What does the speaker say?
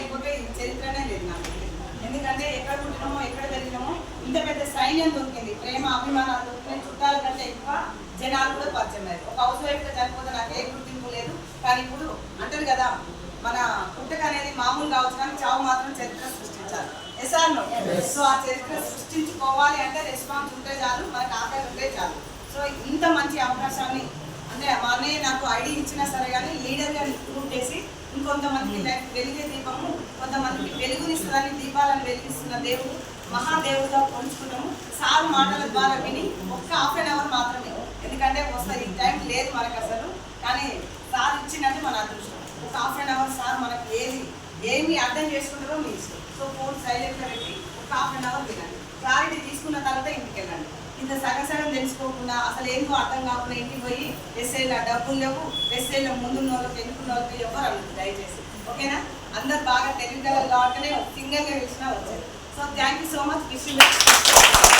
లేకపోతే చరిత్రనే లేదు నాకు. ఎందుకంటే ఎక్కడ పుట్టినామో ఎక్కడ పెరిగినామో ఇంత పెద్ద సైన్యం దొరికింది, ప్రేమ అభిమానాలు దొరికినాయి, చుట్టాల కంటే ఎక్కువ జనాలు కూడా పరిచయం అయ్యారు. ఒక హౌస్ వైఫ్గా చనిపోతే నాకు ఏ గుర్తింపు లేదు. కానీ ఇప్పుడు అంటారు కదా, మన పుట్టక అనేది మామూలు కావచ్చు కానీ చావు మాత్రం చరిత్ర సృష్టించాలి. ఎసార్నో సో ఆ చరిత్ర సృష్టించుకోవాలి అంటే రెస్పాన్స్ ఉంటే చాలు, మనకు ఆకలి ఉంటే చాలు. సో ఇంత మంచి అవకాశాన్ని అంటే మా అన్నయ్య నాకు ఐడి ఇచ్చినా సరే కానీ లీడర్గా ప్రూవ్ చేసి ఇంకొంతమందికి లైఫ్ వెలిగే దీపము, కొంతమందికి వెలుగునిస్తుందని దీపాలను వెలిగిస్తున్న దేవుడు మహాదేవుడుగా పోల్చుకుంటాము. సార్ మాటల ద్వారా విని ఒక్క హాఫ్ అన్ అవర్ మాత్రమే, ఎందుకంటే వస్తుంది ఈ టైం లేదు మనకు అసలు, కానీ సార్ ఇచ్చినట్టు మన అదృష్టం. ఒక హాఫ్ అన్ అవర్ సార్ మనకు ఏమి అర్థం చేసుకుంటారో మీ ఇష్టం. సో ఫోన్ సైలెంట్గా పెట్టి ఒక హాఫ్ అన్ అవర్ వినండి, క్లారిటీ తీసుకున్న తర్వాత ఇంటికి వెళ్ళండి. ఇంత సగం తెలుసుకోకుండా అసలు ఏంటో అర్థం కాకుండా ఇంటికి పోయి ఎస్ఐల డబ్బులు లేవు, ఎస్ఐల ముందున్న వాళ్ళకి ఎన్నుకున్న వాళ్ళకి ఎవరు అడుగుతుంది దయచేసి, ఓకేనా? అందరు బాగా తెలియగలరు కాబట్టినే సింగల్గా పిలిచినా వచ్చారు. So thank you so much. Wish